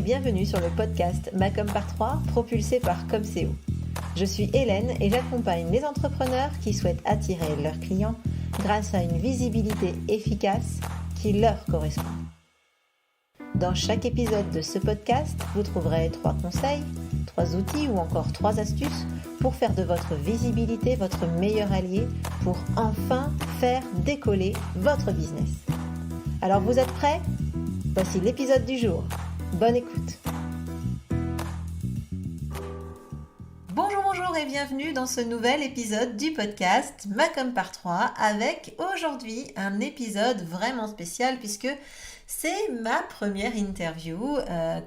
bienvenue sur le podcast Macom par 3, propulsé par Comseo. Je suis Hélène et j'accompagne les entrepreneurs qui souhaitent attirer leurs clients grâce à une visibilité efficace qui leur correspond. Dans chaque épisode de ce podcast, vous trouverez 3 conseils, 3 outils ou encore 3 astuces pour faire de votre visibilité votre meilleur allié pour enfin faire décoller votre business. Alors vous êtes prêts ? Voici l'épisode du jour. Bonne écoute. Bonjour et bienvenue dans ce nouvel épisode du podcast Macom par 3 avec aujourd'hui un épisode vraiment spécial puisque c'est ma première interview.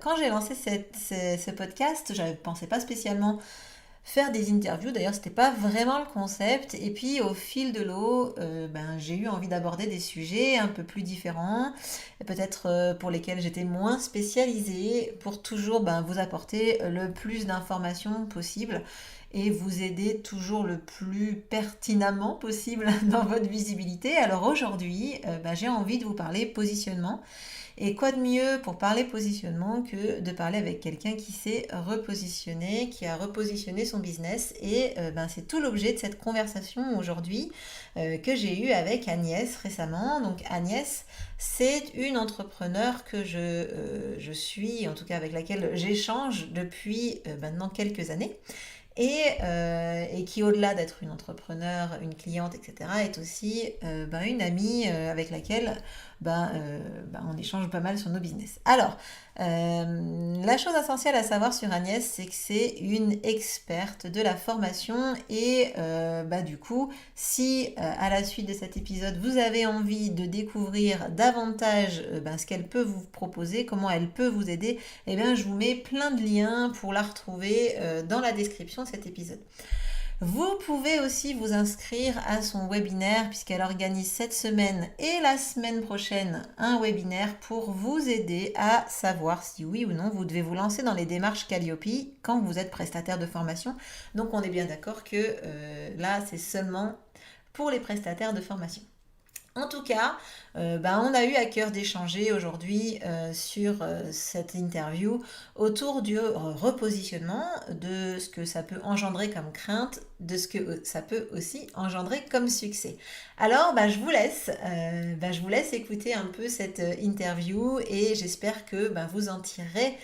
Quand j'ai lancé ce podcast, je ne pensais pas spécialement faire des interviews. D'ailleurs, c'était pas vraiment le concept. Et puis, au fil de l'eau, j'ai eu envie d'aborder des sujets un peu plus différents, et peut-être pour lesquels j'étais moins spécialisée, pour toujours vous apporter le plus d'informations possible et vous aider toujours le plus pertinemment possible dans votre visibilité. Alors aujourd'hui, j'ai envie de vous parler positionnement. Et quoi de mieux pour parler positionnement que de parler avec quelqu'un qui s'est repositionné, qui a repositionné son business. Et c'est tout l'objet de cette conversation aujourd'hui que j'ai eue avec Agnès récemment. Donc Agnès, c'est une entrepreneure que je suis, en tout cas avec laquelle j'échange depuis maintenant quelques années. Et qui, au-delà d'être une entrepreneur, une cliente, etc., est aussi une amie avec laquelle on échange pas mal sur nos business. Alors, la chose essentielle à savoir sur Agnès, c'est que c'est une experte de la formation et du coup, si à la suite de cet épisode, vous avez envie de découvrir davantage ce qu'elle peut vous proposer, comment elle peut vous aider, eh bien, je vous mets plein de liens pour la retrouver dans la description de cet épisode. Vous pouvez aussi vous inscrire à son webinaire puisqu'elle organise cette semaine et la semaine prochaine un webinaire pour vous aider à savoir si oui ou non vous devez vous lancer dans les démarches Calliope quand vous êtes prestataire de formation. Donc on est bien d'accord que là c'est seulement pour les prestataires de formation. En tout cas, on a eu à cœur d'échanger aujourd'hui sur cette interview autour du repositionnement, de ce que ça peut engendrer comme crainte, de ce que ça peut aussi engendrer comme succès. Alors, je vous laisse écouter un peu cette interview et j'espère que vous en tirerez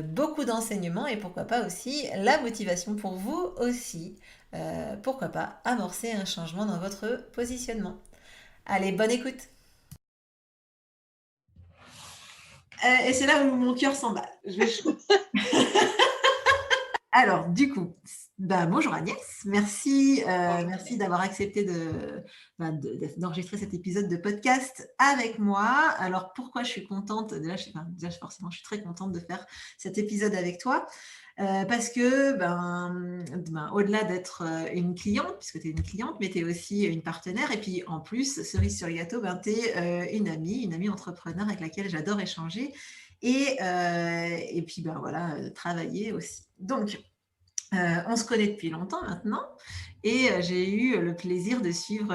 beaucoup d'enseignements et pourquoi pas aussi la motivation pour vous aussi, pourquoi pas amorcer un changement dans votre positionnement. Allez, bonne écoute. Et c'est là où mon cœur s'emballe. Je vais chaud. Alors, du coup, bonjour Agnès. Merci d'avoir accepté d'enregistrer cet épisode de podcast avec moi. Alors, pourquoi je suis contente ? Déjà, forcément, je suis très contente de faire cet épisode avec toi. Parce que au-delà d'être une cliente, puisque tu es une cliente, mais tu es aussi une partenaire, et puis en plus, cerise sur le gâteau, tu es une amie entrepreneur avec laquelle j'adore échanger et puis travailler aussi. Donc, on se connaît depuis longtemps maintenant et j'ai eu le plaisir de suivre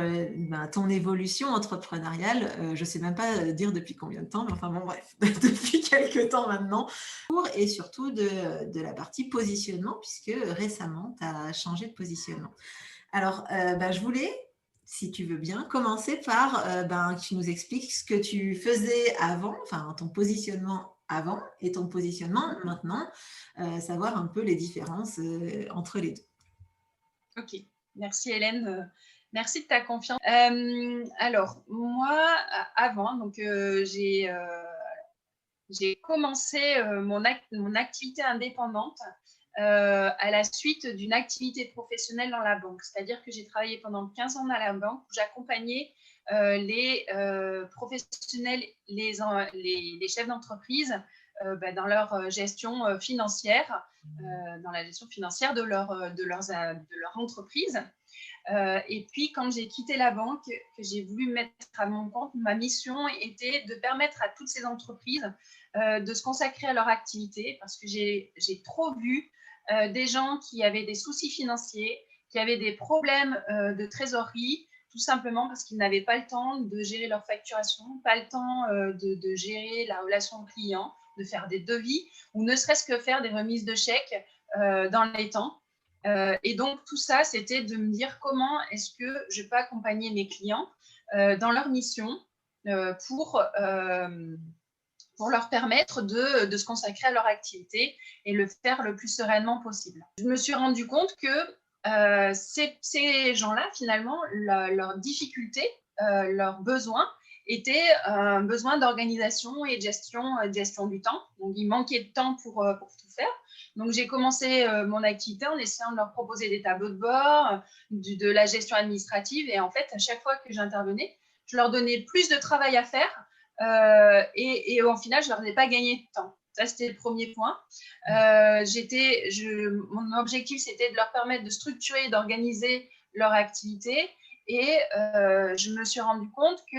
ton évolution entrepreneuriale. Je ne sais même pas dire depuis combien de temps, mais enfin bon bref, depuis quelques temps maintenant. Et surtout de la partie positionnement, puisque récemment, tu as changé de positionnement. Alors, je voulais, si tu veux bien, commencer par que tu nous expliques ce que tu faisais avant, enfin ton positionnement avant et ton positionnement maintenant, savoir un peu les différences entre les deux. Ok, merci Hélène, merci de ta confiance. Alors moi, avant, donc j'ai commencé mon activité indépendante à la suite d'une activité professionnelle dans la banque. C'est-à-dire que j'ai travaillé pendant 15 ans dans la banque où j'accompagnais les professionnels, les chefs d'entreprise dans leur gestion financière, dans la gestion financière de leur entreprise. Et puis, quand j'ai quitté la banque, que j'ai voulu mettre à mon compte, ma mission était de permettre à toutes ces entreprises de se consacrer à leur activité parce que j'ai trop vu des gens qui avaient des soucis financiers, qui avaient des problèmes de trésorerie, tout simplement parce qu'ils n'avaient pas le temps de gérer leur facturation, pas le temps de gérer la relation client de faire des devis ou ne serait-ce que faire des remises de chèques dans les temps. Et donc, tout ça, c'était de me dire comment est-ce que je peux accompagner mes clients dans leur mission pour leur permettre de se consacrer à leur activité et le faire le plus sereinement possible. Je me suis rendu compte que ces gens-là, finalement, leurs difficultés, leurs besoins étaient un besoin d'organisation et de gestion du temps. Donc, il manquait de temps pour tout faire. Donc, j'ai commencé mon activité en essayant de leur proposer des tableaux de bord, de la gestion administrative. Et en fait, à chaque fois que j'intervenais, je leur donnais plus de travail à faire et au final, je ne leur ai pas gagné de temps. Ça, c'était le premier point. Mon objectif, c'était de leur permettre de structurer et d'organiser leur activité. Et je me suis rendu compte que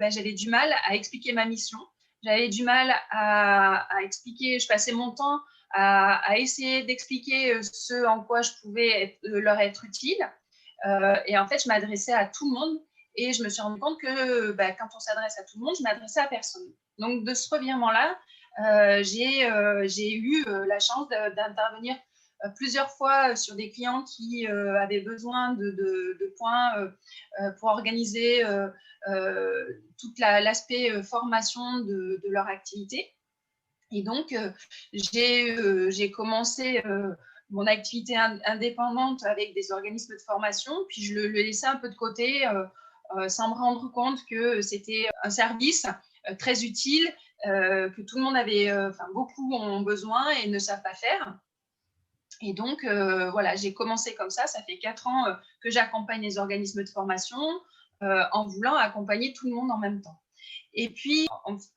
j'avais du mal à expliquer ma mission. J'avais du mal à expliquer, je passais mon temps à essayer d'expliquer ce en quoi je pouvais leur être utile. Et en fait, je m'adressais à tout le monde. Et je me suis rendu compte que quand on s'adresse à tout le monde, je m'adressais à personne. Donc, de ce revirement-là, j'ai eu la chance d'intervenir plusieurs fois sur des clients qui avaient besoin de points pour organiser tout l'aspect formation de leur activité. Et donc, j'ai commencé mon activité indépendante avec des organismes de formation, puis je le laissais un peu de côté sans me rendre compte que c'était un service très utile, que tout le monde avait, beaucoup ont besoin et ne savent pas faire. Et donc, voilà, j'ai commencé comme ça. Ça fait 4 ans que j'accompagne les organismes de formation en voulant accompagner tout le monde en même temps. Et puis,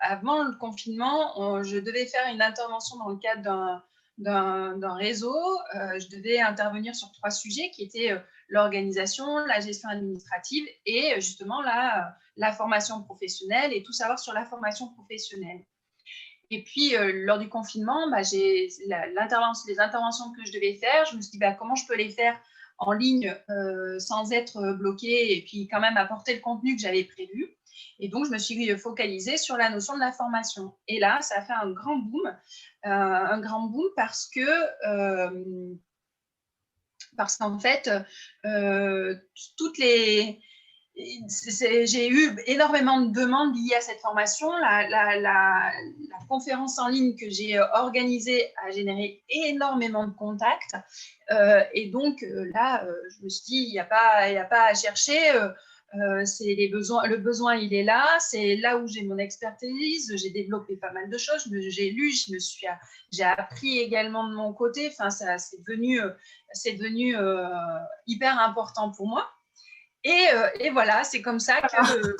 avant le confinement, je devais faire une intervention dans le cadre d'un réseau. Je devais intervenir sur 3 sujets qui étaient l'organisation, la gestion administrative et justement la formation professionnelle et tout savoir sur la formation professionnelle. Et puis, lors du confinement, les interventions que je devais faire, je me suis dit comment je peux les faire en ligne sans être bloquée et puis quand même apporter le contenu que j'avais prévu. Et donc, je me suis focalisée sur la notion de la formation. Et là, ça a fait un grand boom parce qu'en fait, j'ai eu énormément de demandes liées à cette formation. La conférence en ligne que j'ai organisée a généré énormément de contacts. Et donc, là, je me suis dit, il n'y a pas à chercher. C'est le besoin, il est là. C'est là où j'ai mon expertise. J'ai développé pas mal de choses. J'ai lu, j'ai appris également de mon côté. Enfin, c'est devenu hyper important pour moi. Et voilà, c'est comme ça que…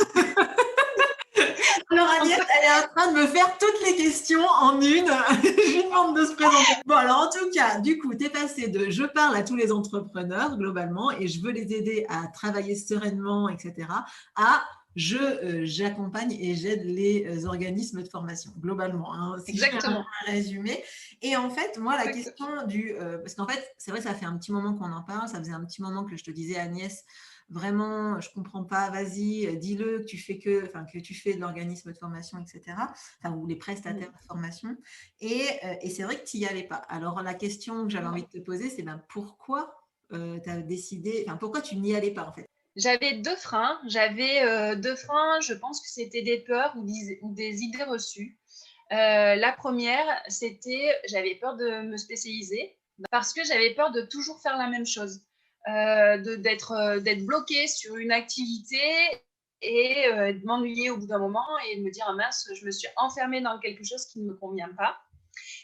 Alors Agnès, elle est en train de me faire toutes les questions en une. Je lui demande de se présenter. Bon, alors en tout cas, du coup, tu es passé de je parle à tous les entrepreneurs globalement et je veux les aider à travailler sereinement, etc., à j'accompagne et j'aide les organismes de formation globalement. Hein, si Exactement. Je fais un résumé. Et en fait, moi, la question parce qu'en fait, c'est vrai, ça fait un petit moment qu'on en parle. Ça faisait un petit moment que je te disais, Agnès, vraiment, je comprends pas, vas-y, dis-le que tu fais que tu fais de l'organisme de formation, etc. Ou les prestataires de formation. Et c'est vrai que tu n'y allais pas. Alors, la question que j'avais envie de te poser, c'est pourquoi tu as décidé, pourquoi tu n'y allais pas en fait? J'avais 2 freins. Je pense que c'était des peurs ou des idées reçues. La première, j'avais peur de me spécialiser parce que j'avais peur de toujours faire la même chose, d'être bloquée sur une activité et de m'ennuyer au bout d'un moment et de me dire mince, je me suis enfermée dans quelque chose qui ne me convient pas.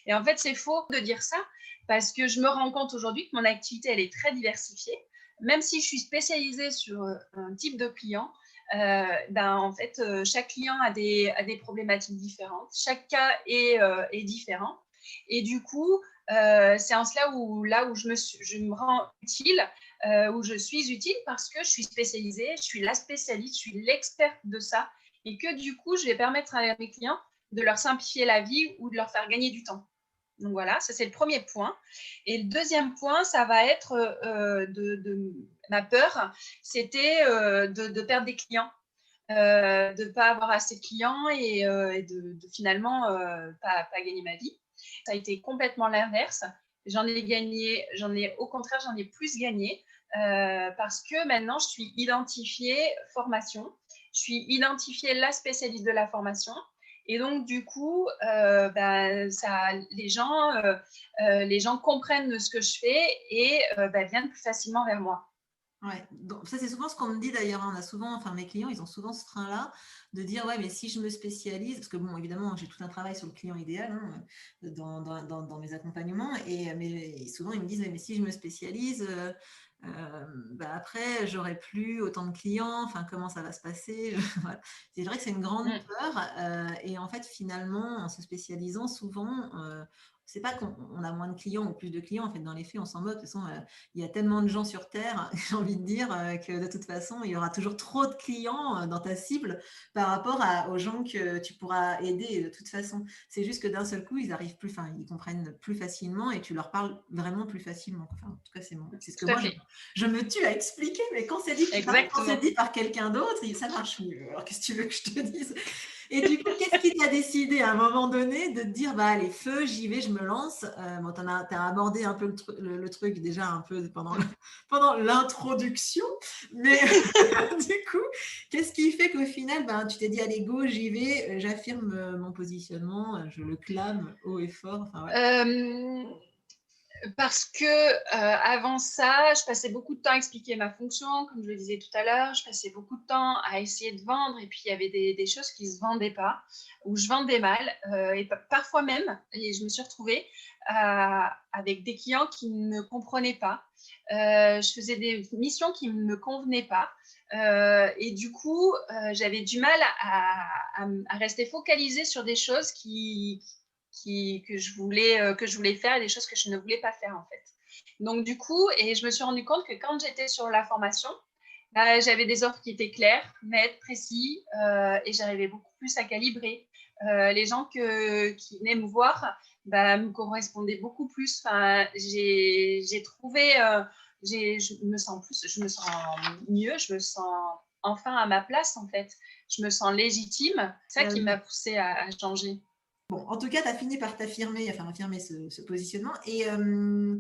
Et en fait, c'est faux de dire ça parce que je me rends compte aujourd'hui que mon activité, elle est très diversifiée. Même si je suis spécialisée sur un type de client, en fait, chaque client a des problématiques différentes. Chaque cas est différent. Et du coup, c'est en cela où je me rends utile, où je suis utile parce que je suis spécialisée, je suis la spécialiste, je suis l'experte de ça. Et que du coup, je vais permettre à mes clients de leur simplifier la vie ou de leur faire gagner du temps. Donc voilà, ça c'est le premier point. Et le deuxième point, ça va être de ma peur, c'était de perdre des clients. de ne pas avoir assez de clients et de finalement pas gagner ma vie. Ça a été complètement l'inverse. Au contraire, j'en ai plus gagné parce que maintenant, je suis identifiée formation. Je suis identifiée la spécialiste de la formation. Et donc, du coup, les gens comprennent ce que je fais et viennent plus facilement vers moi. Ouais, donc ça c'est souvent ce qu'on me dit d'ailleurs, hein. On a souvent, enfin mes clients, ils ont souvent ce frein-là de dire ouais, mais si je me spécialise, parce que bon, évidemment, j'ai tout un travail sur le client idéal, hein, dans mes accompagnements, mais souvent ils me disent ouais, mais si je me spécialise, après j'aurai plus autant de clients, enfin comment ça va se passer? Voilà. C'est vrai que c'est une grande peur, et en fait finalement en se spécialisant souvent, c'est pas qu'on a moins de clients ou plus de clients, en fait dans les faits on s'en moque, de toute façon il y a tellement de gens sur Terre, j'ai envie de dire, que de toute façon, il y aura toujours trop de clients dans ta cible par rapport aux gens que tu pourras aider de toute façon. C'est juste que d'un seul coup, ils arrivent plus, enfin, ils comprennent plus facilement et tu leur parles vraiment plus facilement. Enfin, en tout cas, c'est ce que Tout à moi, fait. je me tue à expliquer, mais quand c'est dit, quand c'est Exactement. dit par quelqu'un d'autre, ça marche mieux. Alors, qu'est-ce que tu veux que je te dise? Et du coup, qu'est-ce qui t'a décidé à un moment donné de te dire, bah allez, feu, j'y vais, je me lance. Bon, t'as abordé un peu le truc déjà un peu pendant l'introduction, mais du coup, qu'est-ce qui fait qu'au final, ben, tu t'es dit, allez, go, j'y vais, j'affirme mon positionnement, je le clame haut et fort. Enfin, ouais. Parce que avant ça, je passais beaucoup de temps à expliquer ma fonction, comme je le disais tout à l'heure. Je passais beaucoup de temps à essayer de vendre, et puis il y avait des choses qui ne se vendaient pas, ou je vendais mal, et parfois même, et je me suis retrouvée avec des clients qui ne me comprenaient pas. Je faisais des missions qui ne me convenaient pas. Et du coup, j'avais du mal à rester focalisée sur des choses que je voulais faire et des choses que je ne voulais pas faire en fait. Donc du coup, et je me suis rendu compte que quand j'étais sur la formation, j'avais des offres qui étaient claires, nettes, précises, et j'arrivais beaucoup plus à calibrer. Les gens qui venaient me voir me correspondaient beaucoup plus. Enfin, j'ai trouvé, je me sens mieux, je me sens enfin à ma place en fait. Je me sens légitime. C'est ça qui m'a poussée à changer. Bon, en tout cas, tu as fini par affirmer ce positionnement. Et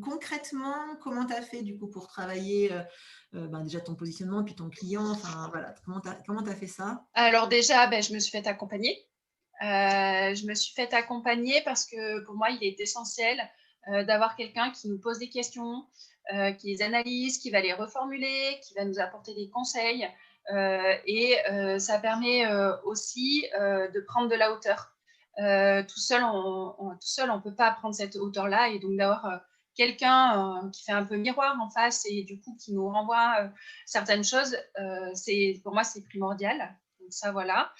concrètement, comment tu as fait du coup pour travailler déjà ton positionnement, puis ton client, enfin voilà, comment tu as fait ça? Alors déjà, je me suis fait accompagner. Je me suis fait accompagner parce que pour moi, il est essentiel d'avoir quelqu'un qui nous pose des questions, qui les analyse, qui va les reformuler, qui va nous apporter des conseils. Ça permet aussi de prendre de la hauteur. Tout seul, on ne peut pas prendre cette hauteur-là. Et donc d'avoir quelqu'un qui fait un peu miroir en face et du coup qui nous renvoie certaines choses, pour moi, c'est primordial. Donc ça, voilà.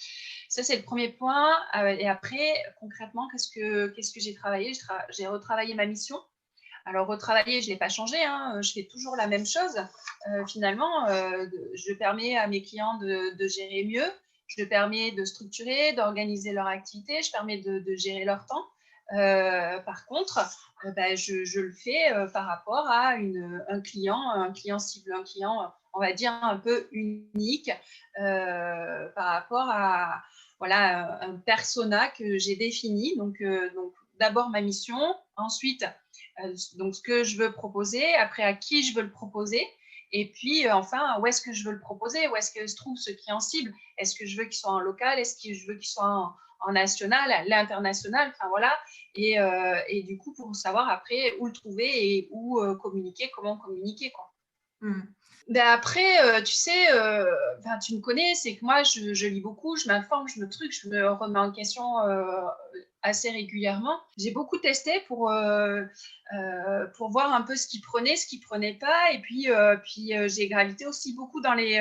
Ça, c'est le premier point. Et après, concrètement, qu'est-ce que j'ai travaillé? J'ai retravaillé ma mission. Alors, retravailler, je ne l'ai pas changé, hein, je fais toujours la même chose. Finalement, je permets à mes clients de gérer mieux, je permets de structurer, d'organiser leur activité, je permets de gérer leur temps. Par contre, je le fais par rapport à un client cible, un client, on va dire, un peu unique par rapport à voilà, un persona que j'ai défini. Donc d'abord ma mission, ensuite donc ce que je veux proposer, après à qui je veux le proposer, et puis enfin où est-ce que je veux le proposer, où est-ce que se trouve ce client cible, est-ce que je veux qu'il soit en local, est-ce que je veux qu'il soit en national, l'international, enfin voilà, et du coup pour savoir après où le trouver et où communiquer, comment communiquer quoi. Après, tu sais, tu me connais, c'est que moi, je lis beaucoup, je m'informe, je me remets en question assez régulièrement. J'ai beaucoup testé pour voir un peu ce qui prenait pas. Et puis j'ai gravité aussi beaucoup dans les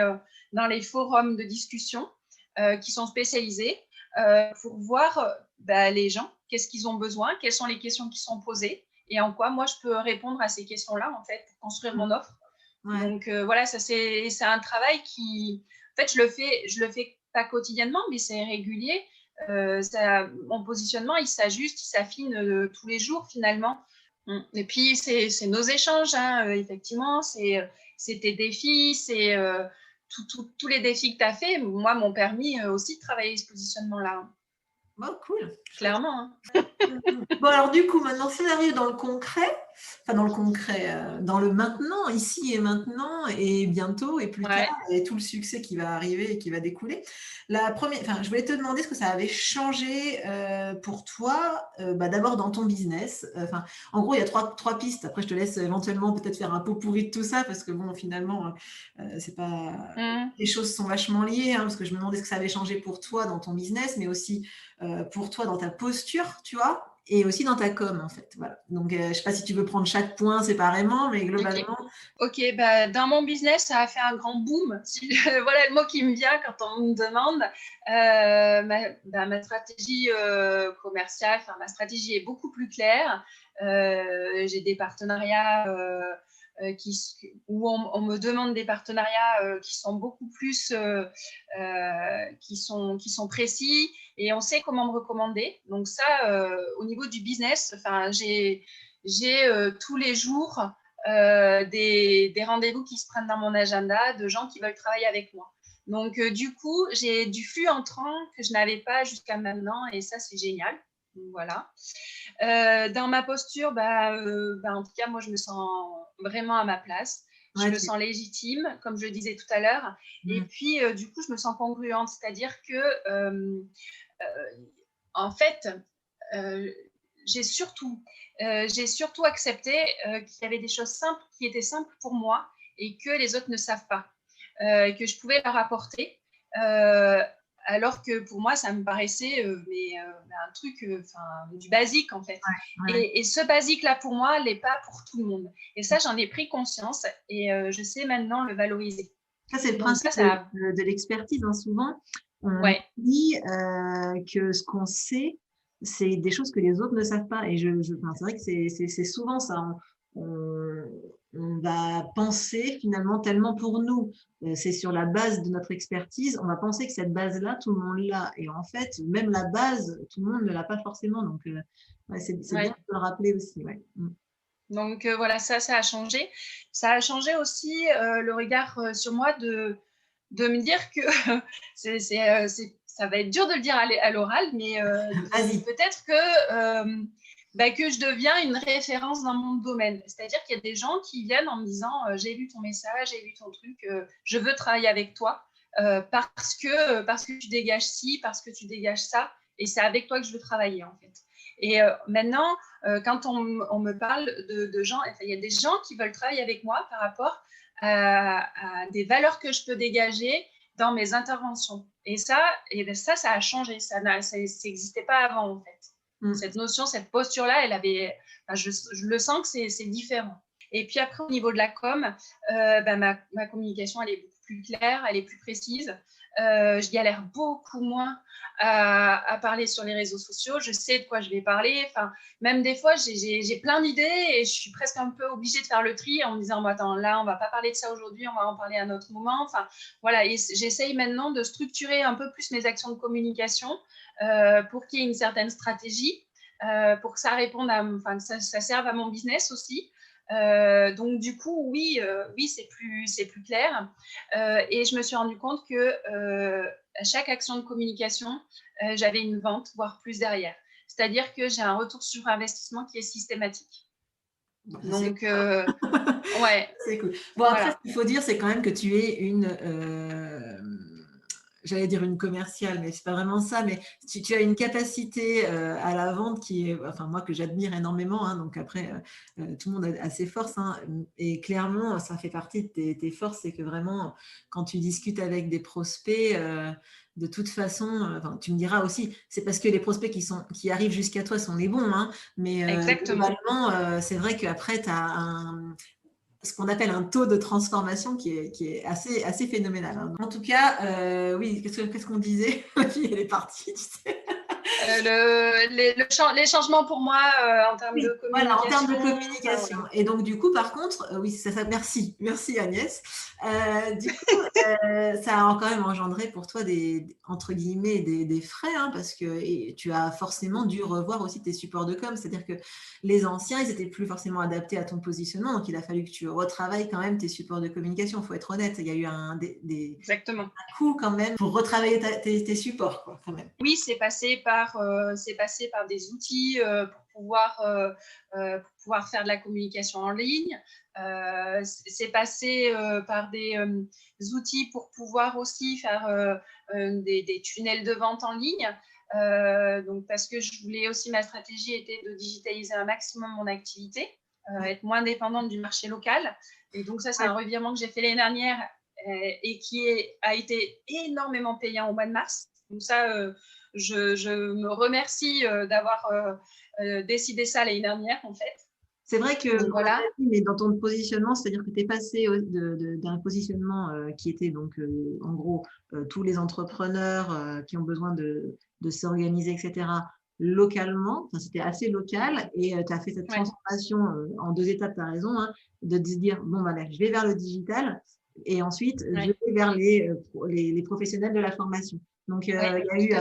forums de discussion qui sont spécialisés pour voir les gens, qu'est-ce qu'ils ont besoin, quelles sont les questions qui sont posées et en quoi moi, je peux répondre à ces questions-là, en fait, pour construire mon offre. Ouais. Donc voilà, ça c'est un travail qui, en fait, je le fais pas quotidiennement, mais c'est régulier. Mon positionnement, il s'ajuste, il s'affine tous les jours finalement. Et puis c'est nos échanges, hein, effectivement, c'est tes défis, tous les défis que tu as fait, moi, m'ont permis aussi de travailler ce positionnement-là. Hein. Oh, cool. Clairement. Hein. Bon, alors du coup, maintenant, si on arrive dans le concret, dans le maintenant, ici et maintenant, et bientôt, et plus tard, et tout le succès qui va arriver et qui va découler. Je voulais te demander ce que ça avait changé pour toi, d'abord dans ton business. En gros, il y a trois pistes. Après, je te laisse éventuellement peut-être faire un pot pourri de tout ça, parce que bon, finalement, c'est pas... Les choses sont vachement liées, hein, parce que je me demandais ce que ça avait changé pour toi dans ton business, mais aussi pour toi dans ta posture, tu vois, et aussi dans ta com, en fait. Voilà. Donc, je ne sais pas si tu veux prendre chaque point séparément, mais globalement... Ok, dans mon business, ça a fait un grand boom. Voilà le mot qui me vient quand on me demande. Ma stratégie commerciale, ma stratégie est beaucoup plus claire. J'ai des partenariats où on me demande des partenariats qui sont beaucoup plus, qui sont précis, et on sait comment me recommander. Donc ça, au niveau du business, j'ai tous les jours des rendez-vous qui se prennent dans mon agenda de gens qui veulent travailler avec moi. Donc du coup, j'ai du flux entrant que je n'avais pas jusqu'à maintenant, et ça, c'est génial. Voilà. Dans ma posture, en tout cas, moi, je me sens vraiment à ma place. Je me sens légitime, comme je le disais tout à l'heure. Et puis, du coup, je me sens congruente. C'est-à-dire que, en fait, j'ai surtout accepté qu'il y avait des choses simples qui étaient simples pour moi et que les autres ne savent pas, que je pouvais leur apporter. Alors que pour moi, ça me paraissait un truc du basique, en fait. Et ce basique-là, pour moi, n'est pas pour tout le monde. Et ça, j'en ai pris conscience, et je sais maintenant le valoriser. Ça, c'est le principe de l'expertise. Hein. Souvent, on dit que ce qu'on sait, c'est des choses que les autres ne savent pas. Et c'est vrai que c'est souvent ça. On va penser finalement tellement pour nous, c'est sur la base de notre expertise, on va penser que cette base-là, tout le monde l'a. Et en fait, même la base, tout le monde ne l'a pas forcément. Donc, c'est bien de le rappeler aussi. Ouais. Donc voilà, ça a changé. Ça a changé aussi le regard sur moi de me dire que ça va être dur de le dire à l'oral, mais peut-être que je deviens une référence dans mon domaine. C'est-à-dire qu'il y a des gens qui viennent en me disant j'ai lu ton message, j'ai lu ton truc, je veux travailler avec toi parce que tu dégages ci, parce que tu dégages ça, et c'est avec toi que je veux travailler, en fait. Et maintenant, quand on me parle de gens, il y a des gens qui veulent travailler avec moi par rapport à des valeurs que je peux dégager dans mes interventions. Et ça a changé. Ça n'existait pas avant, en fait. Cette notion, cette posture-là, je le sens que c'est différent. Et puis après, au niveau de la com, ma communication, elle est beaucoup plus claire, elle est plus précise. Je galère beaucoup moins à parler sur les réseaux sociaux. Je sais de quoi je vais parler. Même des fois, j'ai plein d'idées et je suis presque un peu obligée de faire le tri en me disant attends, là, on ne va pas parler de ça aujourd'hui, on va en parler à un autre moment. Voilà, et j'essaye maintenant de structurer un peu plus mes actions de communication pour qu'il y ait une certaine stratégie, pour que ça réponde que ça serve à mon business aussi. Donc du coup, oui, c'est plus clair. Et je me suis rendu compte que à chaque action de communication, j'avais une vente, voire plus derrière. C'est-à-dire que j'ai un retour sur investissement qui est systématique. Donc, ouais. C'est cool. Bon, après, ce qu'il faut dire, c'est quand même que tu es j'allais dire une commerciale, mais c'est pas vraiment ça, mais tu as une capacité à la vente qui est, moi, que j'admire énormément, hein, donc après, tout le monde a ses forces, hein, et clairement, ça fait partie de tes forces, c'est que vraiment, quand tu discutes avec des prospects, de toute façon, tu me diras aussi, c'est parce que les prospects qui arrivent jusqu'à toi sont les bons, hein, mais globalement, c'est vrai qu'après, tu as ce qu'on appelle un taux de transformation qui est assez phénoménal. Hein. En tout cas, oui, qu'est-ce qu'on disait? La fille, elle est partie, tu sais. Les changements pour moi en termes de communication. Voilà, en termes de communication. Et donc, du coup, par contre, oui, merci Agnès. Du coup, ça a quand même engendré pour toi entre guillemets, des frais, hein, parce que tu as forcément dû revoir aussi tes supports de com. C'est-à-dire que les anciens, ils n'étaient plus forcément adaptés à ton positionnement. Donc, il a fallu que tu retravailles quand même tes supports de communication. Il faut être honnête. Il y a eu Exactement. un coût quand même pour retravailler tes supports, quoi, quand même. Oui, c'est passé par des outils pour pouvoir faire de la communication en ligne. C'est passé par des outils pour pouvoir aussi faire des tunnels de vente en ligne. Donc parce que je voulais aussi, ma stratégie était de digitaliser un maximum mon activité, être moins dépendante du marché local. Et donc ça, c'est un revirement que j'ai fait l'année dernière et qui a été énormément payant au mois de mars. Donc ça, je me remercie d'avoir décidé ça l'année dernière, en fait. C'est vrai que, voilà. Mais dans ton positionnement, c'est-à-dire que tu es passé d'un positionnement qui était donc, en gros, tous les entrepreneurs qui ont besoin de s'organiser, etc., localement, enfin, c'était assez local, et tu as fait cette transformation en 2 étapes, tu as raison, hein, de se dire, bon, voilà, je vais vers le digital, et ensuite, je vais vers les professionnels de la formation. Donc, il y a eu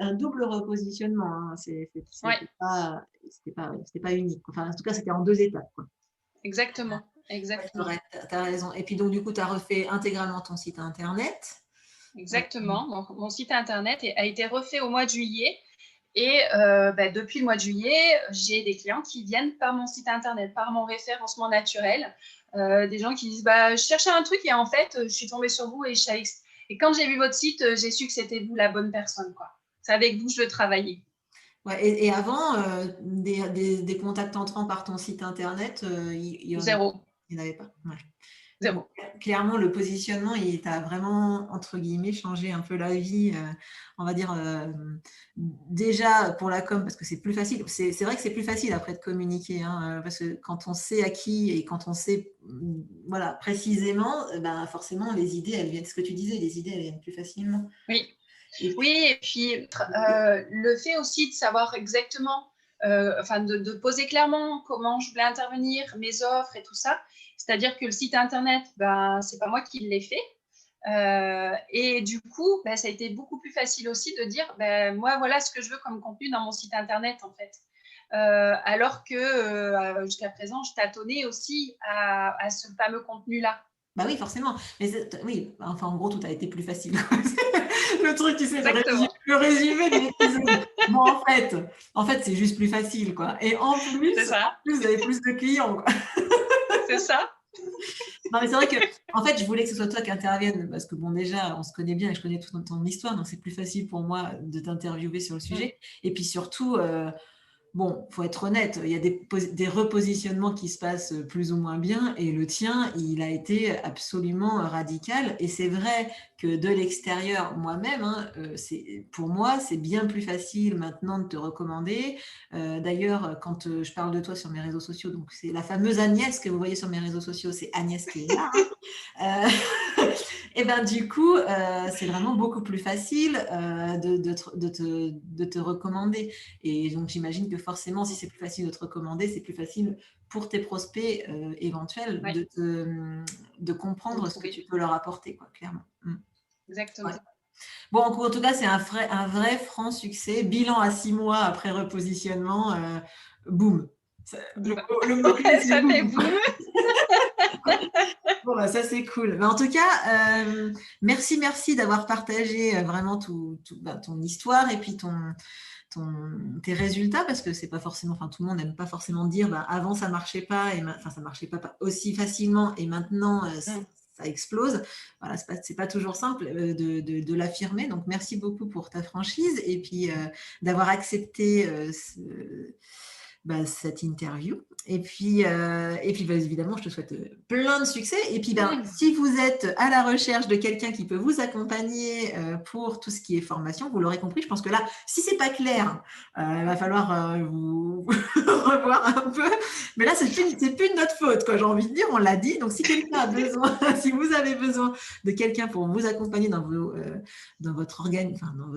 un double repositionnement. Hein. C'était pas unique. Enfin, en tout cas, c'était en 2 étapes. Quoi. Exactement. Tu as raison. Et puis, donc, du coup, tu as refait intégralement ton site Internet. Exactement. Donc, mon site Internet a été refait au mois de juillet. Et depuis le mois de juillet, j'ai des clients qui viennent par mon site Internet, par mon référencement naturel. Des gens qui disent je cherchais un truc et en fait, je suis tombée sur vous et quand j'ai vu votre site, j'ai su que c'était vous la bonne personne. C'est avec vous que je veux travailler. Ouais, et avant, des contacts entrants par ton site Internet, Zéro. Il n'y en avait pas. Ouais. Zéro. Donc, clairement, le positionnement, il t'a vraiment, entre guillemets, changé un peu la vie. On va dire, déjà pour la com, parce que c'est plus facile. C'est vrai que c'est plus facile après de communiquer, hein, parce que quand on sait à qui et quand on sait voilà, précisément, forcément, les idées, elles viennent, ce que tu disais, les idées, elles viennent plus facilement. Oui. Et puis le fait aussi de savoir exactement, de poser clairement comment je voulais intervenir, mes offres et tout ça. C'est-à-dire que le site Internet, c'est pas moi qui l'ai fait. Et du coup, ça a été beaucoup plus facile aussi de dire, moi, voilà ce que je veux comme contenu dans mon site Internet, en fait. Alors que jusqu'à présent, je tâtonnais aussi à ce fameux contenu-là. Bah oui, forcément. Mais oui, enfin, en gros, tout a été plus facile. Le truc, tu sais, le résumé de l'épisode. Bon, en fait, c'est juste plus facile, quoi. Et en plus, vous avez plus de clients, quoi. C'est ça. Non, mais c'est vrai que, en fait, je voulais que ce soit toi qui intervienne parce que, bon, déjà, on se connaît bien et je connais toute ton histoire, donc c'est plus facile pour moi de t'interviewer sur le sujet. Et puis surtout, bon, il faut être honnête, il y a des repositionnements qui se passent plus ou moins bien et le tien, il a été absolument radical. Et c'est vrai que de l'extérieur, moi-même, hein, pour moi, c'est bien plus facile maintenant de te recommander. D'ailleurs, quand je parle de toi sur mes réseaux sociaux, donc c'est la fameuse Agnès que vous voyez sur mes réseaux sociaux, c'est Agnès qui est là. Hein. Et du coup, c'est vraiment beaucoup plus facile de te recommander. Et donc, j'imagine que forcément, si c'est plus facile de te recommander, c'est plus facile pour tes prospects éventuels de comprendre ce que tu peux leur apporter, quoi, clairement. Exactement. Ouais. Bon, en tout cas, c'est un vrai franc succès. Bilan à 6 mois après repositionnement, boum. Le mot-clé, c'est boum. Fait boum. Bon, ça c'est cool. Mais en tout cas, merci d'avoir partagé vraiment ton histoire et puis tes résultats, parce que c'est pas forcément, tout le monde n'aime pas forcément dire avant ça marchait pas et ça marchait pas aussi facilement et maintenant ça explose. Voilà, c'est pas toujours simple de l'affirmer. Donc merci beaucoup pour ta franchise et puis d'avoir accepté cette interview. Et puis évidemment, je te souhaite plein de succès. Et puis, si vous êtes à la recherche de quelqu'un qui peut vous accompagner pour tout ce qui est formation, vous l'aurez compris, je pense que là, si c'est pas clair, il va falloir vous revoir un peu. Mais là, c'est plus de notre faute, quoi, j'ai envie de dire, on l'a dit. Donc, si quelqu'un a besoin, si vous avez besoin de quelqu'un pour vous accompagner dans votre dans votre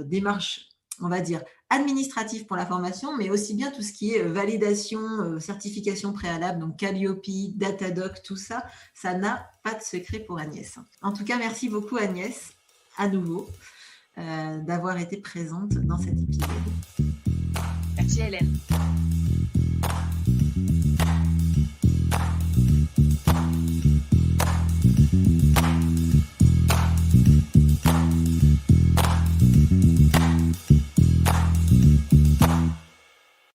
démarche, on va dire, administratif pour la formation, mais aussi bien tout ce qui est validation, certification préalable, donc Calliope, Datadoc, tout ça, ça n'a pas de secret pour Agnès. En tout cas, merci beaucoup Agnès, à nouveau, d'avoir été présente dans cet épisode. Merci Hélène.